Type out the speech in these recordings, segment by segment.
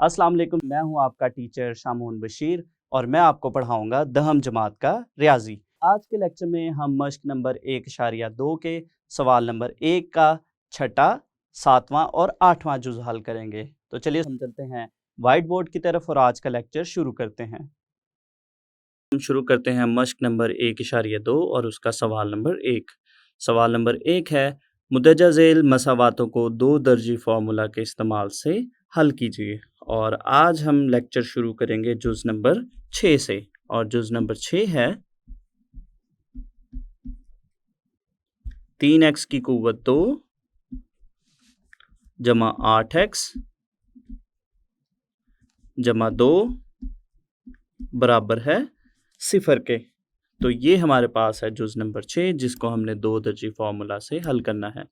अस्सलाम वालेकुम, मैं हूं आपका टीचर शामून बशीर और मैं आपको पढ़ाऊंगा दहम जमात का रियाजी। आज के लेक्चर में हम मश्क नंबर 1.2 के सवाल नंबर 1 का छठा, 7वां और 8वां जुज़ हल करेंगे। तो चलिए हम चलते हैं वाइट बोर्ड की तरफ और आज का लेक्चर शुरू करते हैं। हम शुरू करते हैं मश्क नंबर 1.2 और उसका सवाल नंबर 1। सवाल नंबर 1 है, मुद्दजा झेल मसावातों को दो दर्जी फार्मूला के इस्तेमाल से हल कीजिए। और आज हम लेक्चर शुरू करेंगे जुज़ नंबर 6 से, और जुज़ नंबर 6 है 3x की कुव्वत 2 जमा 8x जमा 2 बराबर है 0 के। तो ये हमारे पास है जुज़ नंबर 6, जिसको हमने दो दर्जी फार्मूला से हल करना है।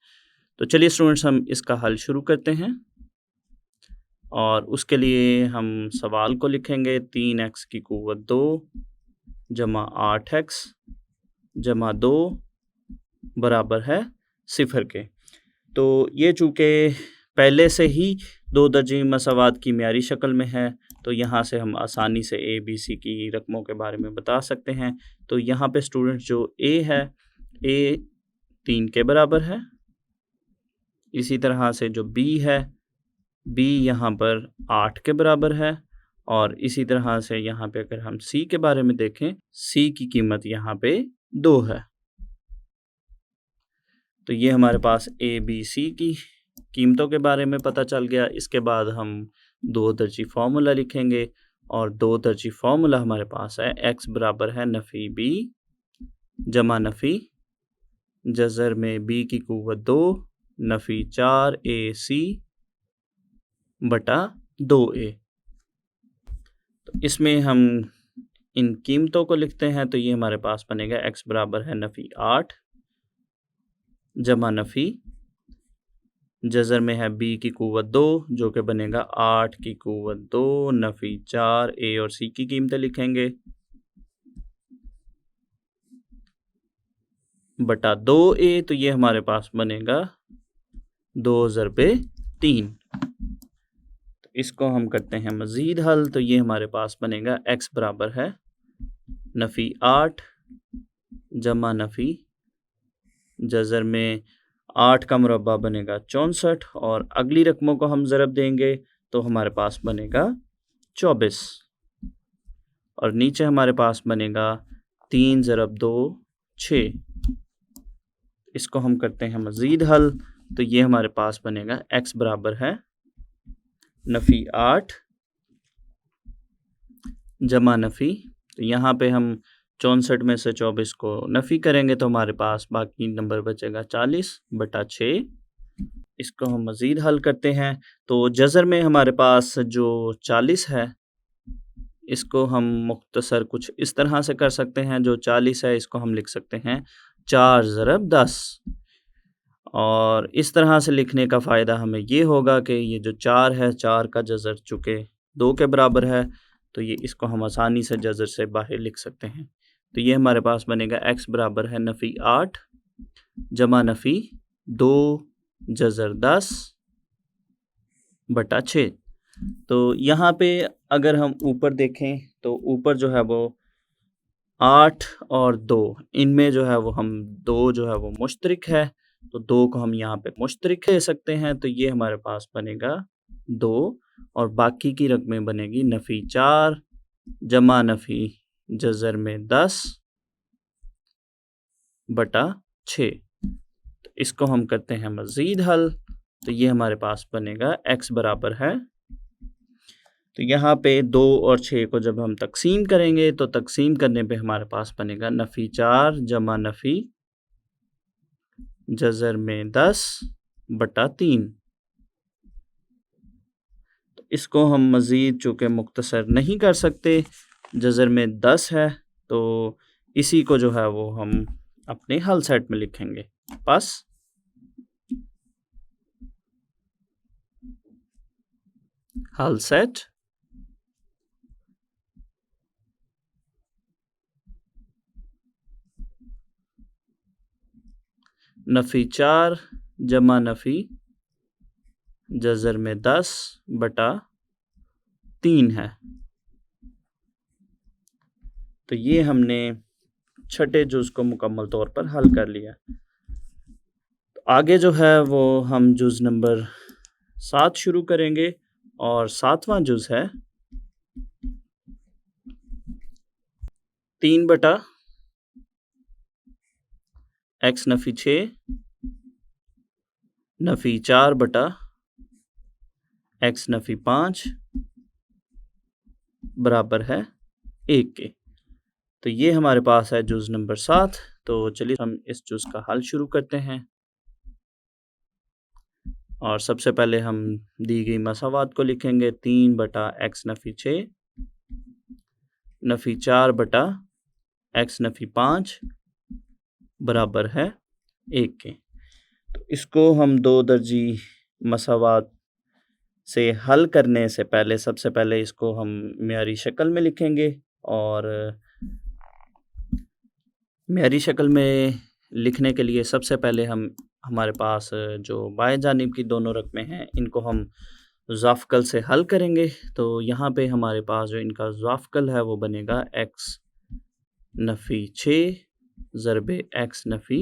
तो चलिए स्टूडेंट्स, हम इसका हल शुरू करते हैं। और उसके लिए हम सवाल को लिखेंगे 3x की कुव्वत 2 जमा 8x जमा 2 बराबर है 0 के। तो ये चूँकि पहले से ही दो दर्जी मसावात की म्यारी शक्ल में है, तो यहाँ से हम आसानी से ए बी सी की रकमों के बारे में बता सकते हैं। तो यहाँ पे स्टूडेंट्स जो ए है, ए 3 के बराबर है। इसी तरह से जो बी है, बी यहाँ पर 8 के बराबर है। और इसी तरह से यहाँ पे अगर हम सी के बारे में देखें, सी की कीमत यहाँ पे 2 है। तो ये हमारे पास ए बी सी की कीमतों के बारे में पता चल गया। इसके बाद हम दो दर्जी फार्मूला लिखेंगे, और दो दर्जी फार्मूला हमारे पास है x बराबर है नफ़ी बी जमा नफ़ी जज़र में बी की कुव्वत 2 नफ़ी 4 ए सी बटा 2a। तो इसमें हम इन कीमतों को लिखते हैं। तो ये हमारे पास बनेगा x बराबर है नफ़ी 8 जमा नफ़ी जज़र में है b की कुव्वत 2, जो कि बनेगा 8 की कुव्वत 2 नफ़ी 4 a और c की कीमतें लिखेंगे बटा 2a। तो ये हमारे पास बनेगा 2 ज़रबे 3। तो इसको हम करते हैं मज़ीद हल। तो ये हमारे पास बनेगा x बराबर है नफ़ी 8 जमा नफ़ी जज़र में 8 का मुरब्बा बनेगा 64, और अगली रकमों को हम ज़रब देंगे तो हमारे पास बनेगा 24, और नीचे हमारे पास बनेगा 3 ज़रब 2 6। इसको हम करते हैं मज़ीद हल। तो ये हमारे पास बनेगा x बराबर है नफ़ी 8 जमा नफ़ी, तो यहाँ पे हम 64 में से 24 को नफ़ी करेंगे तो हमारे पास बाकी नंबर बचेगा 40 बटा 6। इसको हम मज़ीद हल करते हैं। तो जज़र में हमारे पास जो 40 है, इसको हम मुख्तसर कुछ इस तरह से कर सकते हैं। जो 40 है, इसको हम लिख सकते हैं 4 ज़रब 10। और इस तरह से लिखने का फ़ायदा हमें ये होगा कि ये जो 4 है, 4 का जज़र चूँकि 2 के बराबर है, तो ये इसको हम आसानी से जज़र से बाहर लिख सकते हैं। तो ये हमारे पास बनेगा x बराबर है नफ़ी 8 जमा नफ़ी 2 जज़र 10 बटा 6। तो यहाँ पे अगर हम ऊपर देखें तो ऊपर जो है वो 8 और 2, इनमें जो है वो हम 2 जो है वो मुश्तरिक है, तो 2 को हम यहाँ पे मुश्तरिक ले सकते हैं। तो ये हमारे पास बनेगा 2, और बाकी की रकमें बनेगी नफ़ी 4 जमा नफ़ी जज़र में 10 बटा 6। तो इसको हम करते हैं मज़ीद हल। तो ये हमारे पास बनेगा x बराबर है, तो यहाँ पे 2 और 6 को जब हम तकसीम करेंगे तो तकसीम करने पे हमारे पास बनेगा नफ़ी 4 जमा नफ़ी जज़र में 10 बटा 3। तो इसको हम मज़ीद चूँकि मुख्तसर नहीं कर सकते, जज़र में 10 है, तो इसी को जो है वो हम अपने हल सेट में लिखेंगे। बस हल सेट नफ़ी 4 जमा नफ़ी जज़र में 10 बटा 3 है। तो ये हमने छठे जुज़ को मुकम्मल तौर पर हल कर लिया। तो आगे जो है वो हम जुज़ नंबर 7 शुरू करेंगे और 7वां जुज़ है 3 बटा x नफ़ी 6 नफ़ी 4 बटा x नफ़ी 5 बराबर है 1 के। तो ये हमारे पास है जुज़ नंबर 7। तो चलिए हम इस जुज़ का हल शुरू करते हैं। और सबसे पहले हम दी गई मसावात को लिखेंगे 3 बटा x नफ़ी 6 नफ़ी 4 बटा x नफ़ी 5 बराबर है 1 के। तो इसको हम 2 दर्जी मसावात से हल करने से पहले सबसे पहले इसको हम मेयारी शक्ल में लिखेंगे। और मेयारी शक्ल में लिखने के लिए सबसे पहले हमारे पास जो बाएं जानिब की दोनों रकमें हैं इनको हम ज़ाफ़कल से हल करेंगे। तो यहाँ पे हमारे पास जो इनका ज़ाफ़कल है वो बनेगा x नफ़ी 6 ज़रबे x नफ़ी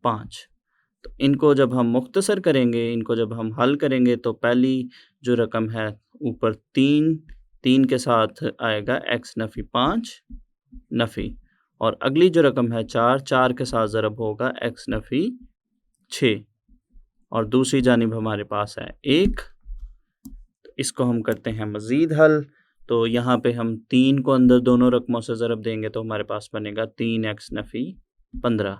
5। तो इनको जब हम मुख्तसर करेंगे, इनको जब हम हल करेंगे तो पहली जो रकम है ऊपर 3 के साथ आएगा x नफ़ी 5 नफ़ी, और अगली जो रकम है 4 के साथ ज़रब होगा x नफ़ी 6, और दूसरी जानिब हमारे पास है 1। तो इसको हम करते हैं मज़ीद हल। तो यहाँ पे हम 3 को अंदर दोनों रकमों से ज़रब देंगे तो हमारे पास बनेगा 3x नफ़ी 15।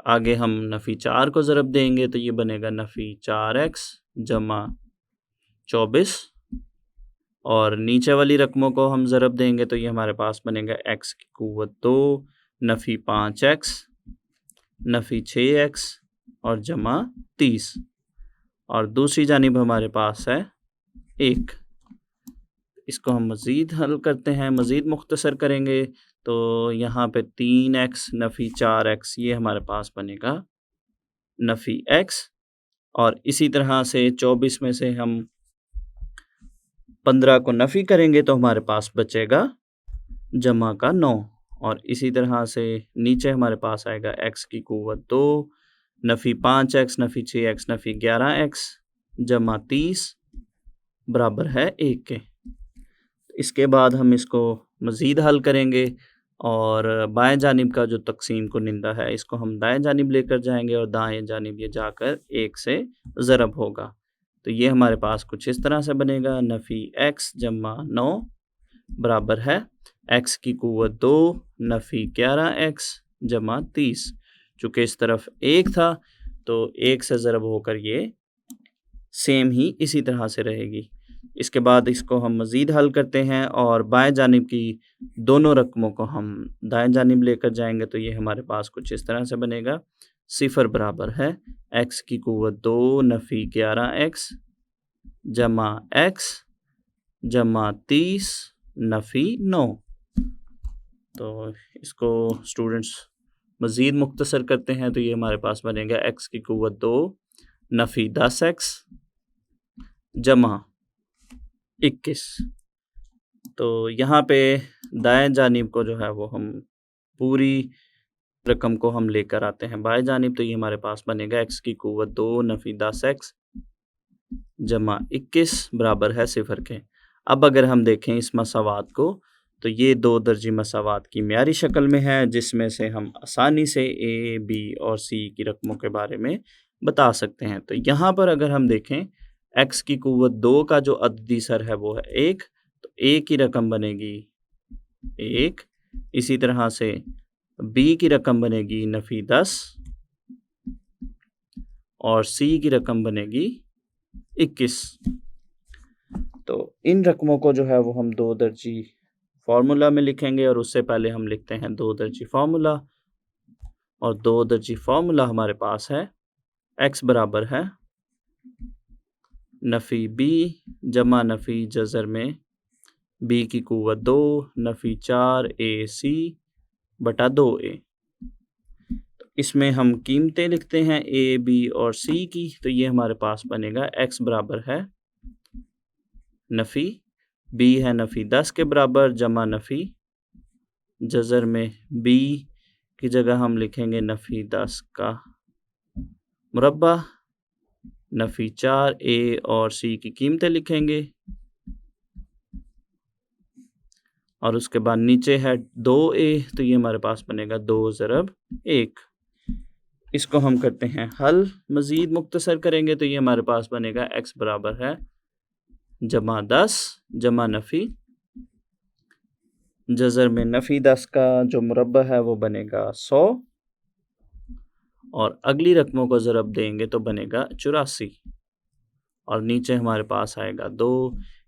आगे हम नफ़ी 4 को ज़रब देंगे तो ये बनेगा नफ़ी 4x जमा 24, और नीचे वाली रकमों को हम ज़रब देंगे तो ये हमारे पास बनेगा x की क़ुव्वत 2 नफ़ी 5x नफ़ी 6x और जमा 30, और दूसरी जानिब हमारे पास है 1। इसको हम मज़ीद हल करते हैं, मज़ीद मुख्तसर करेंगे तो यहाँ पे 3x नफ़ी 4x ये हमारे पास बनेगा नफ़ी x, और इसी तरह से 24 में से हम 15 को नफ़ी करेंगे तो हमारे पास बचेगा जमा का 9, और इसी तरह से नीचे हमारे पास आएगा x की क़ुव्वत 2 नफ़ी 5x नफ़ी 6x नफ़ी 11x जमा 30 बराबर है 1 के। इसके बाद हम इसको मज़ीद हल करेंगे और बाएं जानिब का जो तक़सीम कुनिंदा है इसको हम दाएं जानिब लेकर जाएंगे और दाएं जानिब ये जाकर 1 से ज़रब होगा। तो ये हमारे पास कुछ इस तरह से बनेगा नफ़ी x जमा 9 बराबर है x की क़ुव्वत 2 नफ़ी 11x जमा 30। चूँकि इस तरफ 1 था तो 1 से ज़रब होकर ये सेम ही इसी तरह से रहेगी। इसके बाद इसको हम मज़ीद हल करते हैं और बाएं जानिब की दोनों रकमों को हम दाएं जानिब लेकर जाएंगे तो ये हमारे पास कुछ इस तरह से बनेगा 0 बराबर है x की क़ुव्वत 2 नफ़ी 11x जमा x जमा 30 नफ़ी 9। तो इसको स्टूडेंट्स मज़ीद मुख्तसर करते हैं तो ये हमारे पास बनेगा x की क़ुव्वत 2 नफ़ी 10x जमा 21। तो यहाँ पे दाएं जानिब को जो है वो हम पूरी रकम को हम लेकर आते हैं बाएं जानिब, तो ये हमारे पास बनेगा x की क़ुव्वत 2 नफ़ी 10x जमा 21 बराबर है 0 के। अब अगर हम देखें इस मसावात को तो ये 2 दर्जी मसावात की मेयारी शक्ल में है जिसमें से हम आसानी से a, b और c की रकमों के बारे में बता सकते हैं। तो यहाँ पर अगर हम देखें x की क़ुव्वत 2 का जो अददी सर है वो है 1, तो a की रकम बनेगी 1। इसी तरह से b की रकम बनेगी नफ़ी 10 और c की रकम बनेगी 21। तो इन रकमों को जो है वो हम 2 दर्जी फार्मूला में लिखेंगे और उससे पहले हम लिखते हैं 2 दर्जी फार्मूला, और 2 दर्जी फार्मूला हमारे पास है x बराबर है नफ़ी b जमा नफ़ी जज़र में b की क़ुव्वत 2 नफ़ी 4ac बटा 2a। तो इसमें हम कीमतें लिखते हैं a, b और c की। तो ये हमारे पास बनेगा x बराबर है नफ़ी बी है नफ़ी 10 के बराबर जमा नफ़ी जज़र में बी की जगह हम लिखेंगे नफ़ी 10 का मुरब्बा, नफ़ी 4 ए और सी की कीमतें लिखेंगे और उसके बाद नीचे है 2a तो ये हमारे पास बनेगा 2 ज़रब 1। इसको हम करते हैं हल, मज़ीद मुख्तसर करेंगे तो ये हमारे पास बनेगा x बराबर है जमा 10 जमा नफ़ी जज़र में नफ़ी 10 का जो मुरब्बा है वो बनेगा 100 और अगली रकमों को ज़रब देंगे तो बनेगा 84 और नीचे हमारे पास आएगा 2।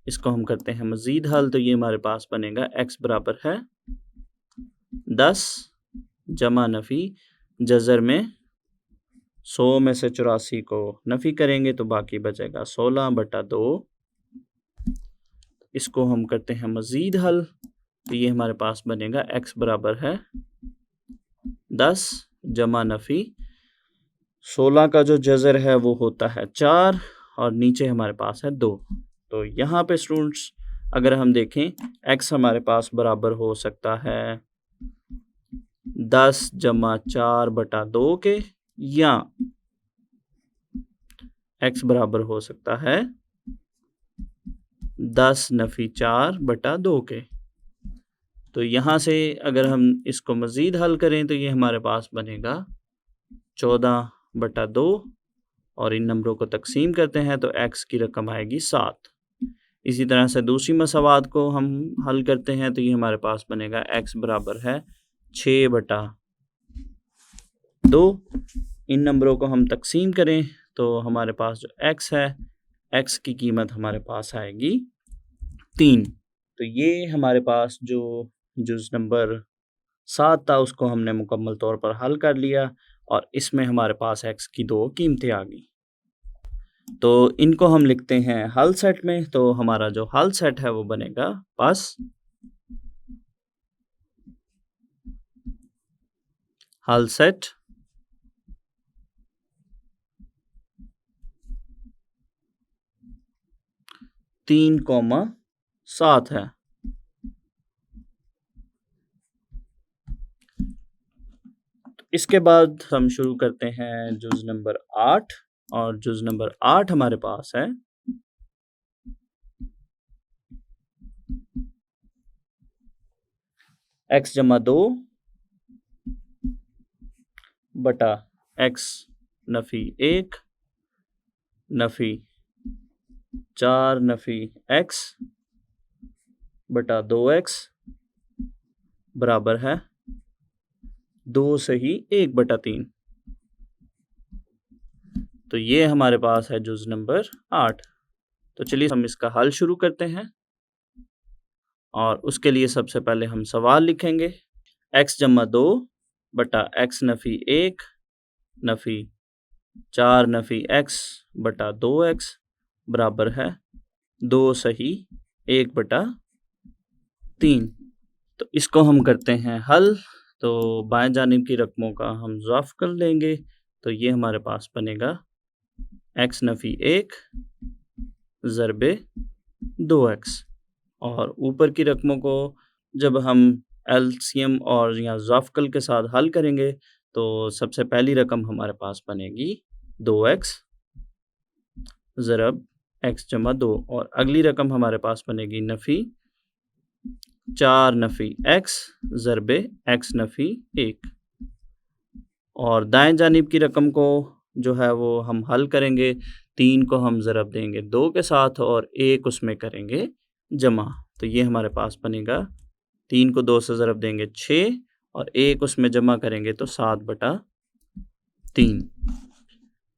इसको हम करते हैं मज़ीद हल तो ये हमारे पास बनेगा x बराबर है 10 जमा नफ़ी जज़र में 100 में से 84 को नफ़ी करेंगे तो बाकी बचेगा 16 बटा 2। इसको हम करते हैं मज़ीद हल तो ये हमारे पास बनेगा x बराबर है 10 जमा नफ़ी 16 का जो जज़र है वो होता है 4 और नीचे हमारे पास है 2। तो यहाँ पे स्टूडेंट्स अगर हम देखें x हमारे पास बराबर हो सकता है 10 जमा 4 बटा 2 के या x बराबर हो सकता है 10 नफ़ी 4 बटा 2 के। तो यहाँ से अगर हम इसको मज़ीद हल करें तो ये हमारे पास बनेगा 14 बटा 2 और इन नंबरों को तकसीम करते हैं तो x की रकम आएगी 7। इसी तरह से दूसरी मसवात को हम हल करते हैं तो ये हमारे पास बनेगा x बराबर है 6 बटा 2। इन नंबरों को हम तकसीम करें तो हमारे पास जो x है x की कीमत हमारे पास आएगी 3। तो ये हमारे पास जो जुज़ नंबर 7 था उसको हमने मुकम्मल तौर पर हल कर लिया और इसमें हमारे पास x की 2 कीमतें आ गई। तो इनको हम लिखते हैं हल सेट में। तो हमारा जो हल सेट है वो बनेगा बस हल सेट तीन कॉमा 7 है। इसके बाद हम शुरू करते हैं जुज़ नंबर 8 और जुज़ नंबर 8 हमारे पास है x जमा 2 बटा x नफ़ी 1 नफ़ी 4 नफ़ी x बटा 2x बराबर है 2 सही 1 बटा 3। तो ये हमारे पास है जुज़ नंबर 8। तो चलिए हम इसका हल शुरू करते हैं और उसके लिए सबसे पहले हम सवाल लिखेंगे x जमा 2 बटा x नफ़ी 1 नफ़ी 4 नफ़ी x बटा 2x बराबर है 2 सही 1 बटा 3। तो इसको हम करते हैं हल। तो बाएं जानिब की रकमों का हम ज़ाफ़ कर लेंगे तो ये हमारे पास बनेगा x नफ़ी 1 ज़रबे 2x और ऊपर की रकमों को जब हम एलसीएम और या ज़ाफ़कल के साथ हल करेंगे तो सबसे पहली रकम हमारे पास बनेगी 2x ज़रब x जमा 2 और अगली रकम हमारे पास बनेगी नफ़ी 4 नफ़ी x ज़रबे x नफ़ी 1 और दाएं जानिब की रकम को जो है वो हम हल करेंगे 3 को हम ज़रब देंगे 2 के साथ और 1 उसमें करेंगे जमा। तो ये हमारे पास बनेगा 3 को 2 से ज़रब देंगे 6 और 1 उसमें जमा करेंगे तो 7 बटा 3।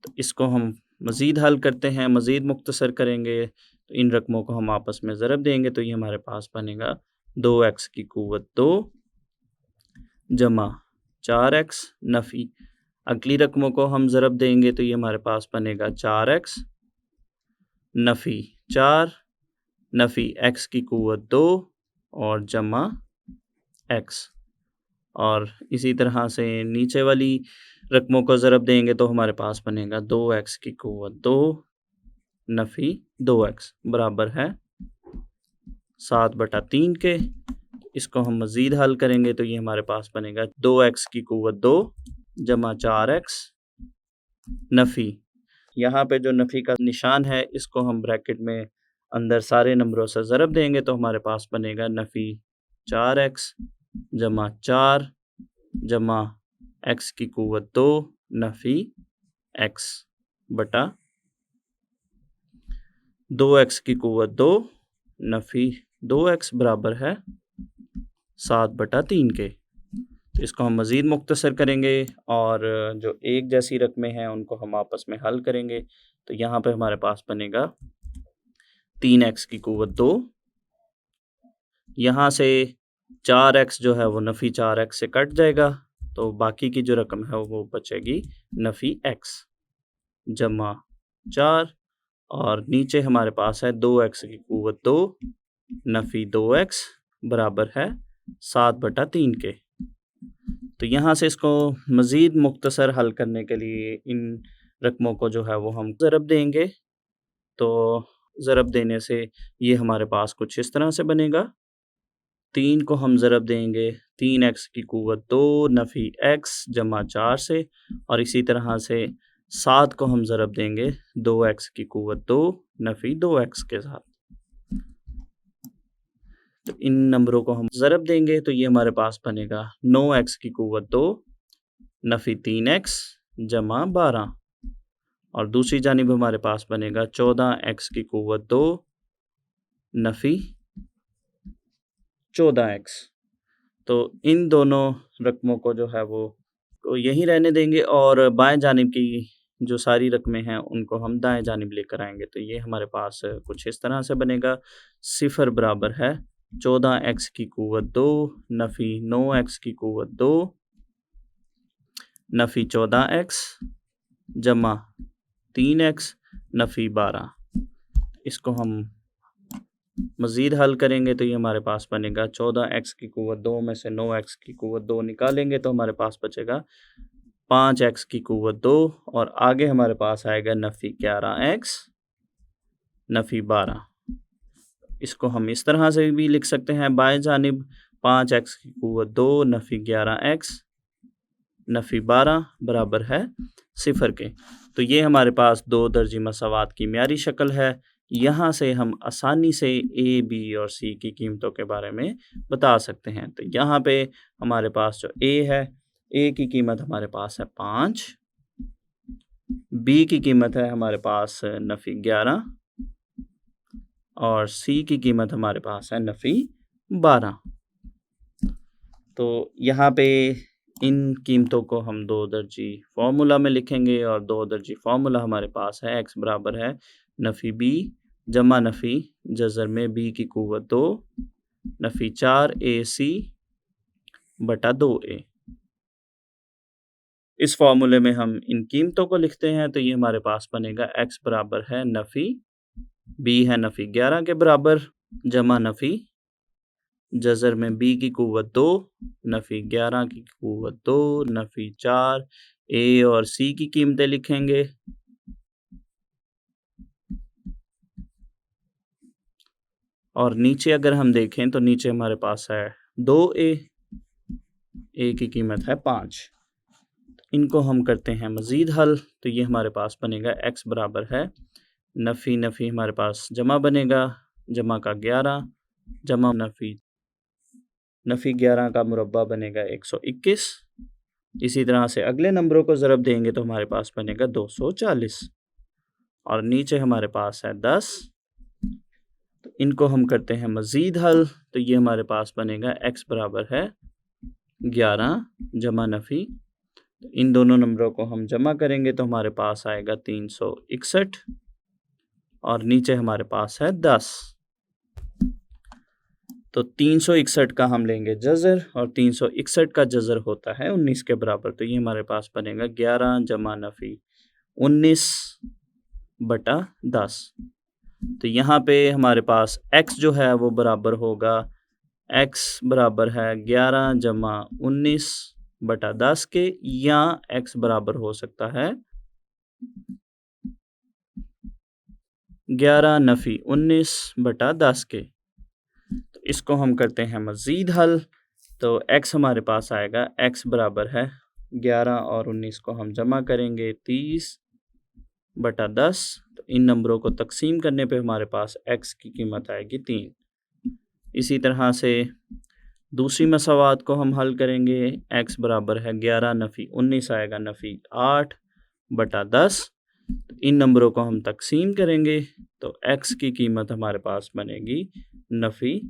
तो इसको हम मज़ीद हल करते हैं, मज़ीद मुख्तसर करेंगे तो इन रकमों को हम आपस में ज़रब देंगे तो ये हमारे पास बनेगा 2x की क़ुव्वत 2 जमा 4x नफ़ी अगली रकमों को हम ज़रब देंगे तो ये हमारे पास बनेगा 4x नफ़ी 4 नफ़ी x की क़ुव्वत 2 और जमा x और इसी तरह से नीचे वाली रकमों को ज़रब देंगे तो हमारे पास बनेगा 2x की क़ुव्वत 2 नफ़ी 2x बराबर है 7/3 के। इसको हम मज़ीद हल करेंगे तो ये हमारे पास बनेगा 2x की क़ुव्वत 2 जमा 4x नफ़ी। यहाँ पे जो नफ़ी का निशान है इसको हम ब्रैकेट में अंदर सारे नंबरों से ज़रब देंगे तो हमारे पास बनेगा नफ़ी 4x जमा 4 जमा x की क़ुव्वत 2 नफ़ी x बटा 2x की क़ुव्वत 2 नफ़ी 2x बराबर है 7/3 के। तो इसको हम मज़ीद मुख्तसर करेंगे और जो एक जैसी रकमें हैं उनको हम आपस में हल करेंगे। तो यहाँ पे हमारे पास बनेगा 3x की क़ुव्वत 2, यहाँ से 4x जो है वो नफ़ी 4x से कट जाएगा तो बाकी की जो रकम है वो बचेगी नफ़ी x जमा 4 और नीचे हमारे पास है 2x की क़ुव्वत 2 नफ़ी 2x बराबर है 7/3 के। तो यहाँ से इसको मज़ीद मुख्तसर हल करने के लिए इन रकमों को जो है वो हम ज़रब देंगे। तो ज़रब देने से ये हमारे पास कुछ इस तरह से बनेगा। 3 को हम ज़रब देंगे 3x की क़ुव्वत 2 नफ़ी x जमा 4 से और इसी तरह से 7 को हम ज़रब देंगे 2x की क़ुव्वत 2 नफ़ी 2x के साथ। तो इन नंबरों को हम ज़रब देंगे तो ये हमारे पास बनेगा 9x की क़ुव्वत 2 नफ़ी 3x जमा 12 और दूसरी जानिब हमारे पास बनेगा 14x की क़ुव्वत 2 नफ़ी 14x। तो इन दोनों रकमों को जो है वो यहीं रहने देंगे और बाएं जानिब की जो सारी रकमें हैं उनको हम दाएं जानिब लेकर आएंगे। तो ये हमारे पास कुछ इस तरह से बनेगा। 0 बराबर है 14x की क़ुव्वत 2 नफ़ी 9x की क़ुव्वत 2 नफ़ी 14x जमा 3x नफ़ी 12। इसको हम मज़ीद हल करेंगे तो ये हमारे पास बनेगा 14x की क़ुव्वत 2 में से 9x की क़ुव्वत 2 निकालेंगे तो हमारे पास बचेगा 5x की क़ुव्वत 2 और आगे हमारे पास आएगा नफ़ी 11x नफ़ी 12। इसको हम इस तरह से भी लिख सकते हैं बाएं जानिब 5x की क़ुव्वत 2 नफ़ी 11x नफ़ी 12 बराबर है 0 के। तो ये हमारे पास 2 दर्जी मसावात की म्यारी शक्ल है। यहाँ से हम आसानी से a, b और c की कीमतों के बारे में बता सकते हैं। तो यहाँ पे हमारे पास जो a है, a की कीमत हमारे पास है 5, b की कीमत है हमारे पास नफ़ी 11 और c की कीमत हमारे पास है नफ़ी 12। तो यहाँ पे इन कीमतों को हम 2 दर्जी फार्मूला में लिखेंगे और 2 दर्जी फार्मूला हमारे पास है x बराबर है नफ़ी b जमा नफ़ी जज़र में b की क़ुव्वत 2 नफ़ी 4ac बटा 2a। इस फार्मूले में हम इन कीमतों को लिखते हैं तो ये हमारे पास बनेगा x बराबर है नफ़ी b है नफ़ी 11 के बराबर जमा नफ़ी जज़र में b की क़ुव्वत 2 नफ़ी 11 की क़ुव्वत 2 नफ़ी 4 a और c की कीमतें लिखेंगे और नीचे अगर हम देखें तो नीचे हमारे पास है 2a, a की कीमत है 5। इनको हम करते हैं मज़ीद हल तो ये हमारे पास बनेगा x बराबर है नफ़ी नफ़ी हमारे पास जमा बनेगा जमा का 11 जमा नफ़ी 11 का मुरब्बा बनेगा 121। इसी तरह से अगले नंबरों को ज़रब देंगे तो हमारे पास बनेगा 240 और नीचे हमारे पास है 10। तो इनको हम करते हैं मज़ीद हल तो ये हमारे पास बनेगा x बराबर है 11 जमा नफ़ी। इन दोनों नंबरों को हम जमा करेंगे तो हमारे पास आएगा 361 और नीचे हमारे पास है 10। तो 361 का हम लेंगे जज़र और 361 का जज़र होता है 19 के बराबर। तो ये हमारे पास बनेगा 11 जमा नफ़ी 19 बटा 10। तो यहाँ पे हमारे पास x जो है वो बराबर होगा x बराबर है 11 जमा 19 बटा 10 के या x बराबर हो सकता है 11 नफ़ी 19 बटा 10 के। इसको हम करते हैं मज़ीद हल। तो x हमारे पास आएगा, x बराबर है 11 और 19 को हम जमा करेंगे 30/10। तो इन नंबरों को तकसीम करने पे हमारे पास x की कीमत आएगी 3। इसी तरह से दूसरी मसावात को हम हल करेंगे। x बराबर है 11 नफ़ी 19 आएगा नफ़ी 8/10। तो इन नंबरों को हम तकसीम करेंगे तो x की कीमत हमारे पास बनेगी नफ़ी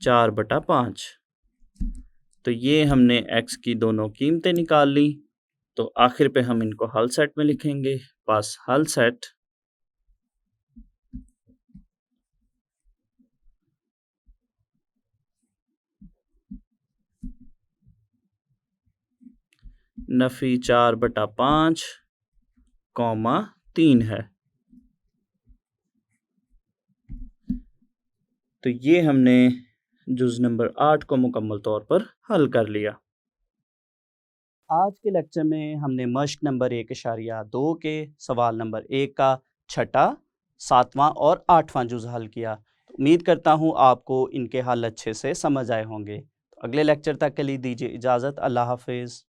4/5। तो ये हमने x की दोनों कीमतें निकाल ली। तो आखिर पे हम इनको हल सेट में लिखेंगे। पास हल सेट नफ़ी 4/5 3 है। तो ये हमने जुज़ नंबर 8 को मुकम्मल तौर पर हल कर लिया। आज के लेक्चर में हमने मश्क नंबर 1.2 के सवाल नंबर 1 का छठा, 7वां और 8वां जुज़ हल किया। तो उम्मीद करता हूँ आपको इनके हल अच्छे से समझ आए होंगे। तो अगले लेक्चर तक के लिए दीजिए इजाज़त। अल्लाह हाफ़िज़।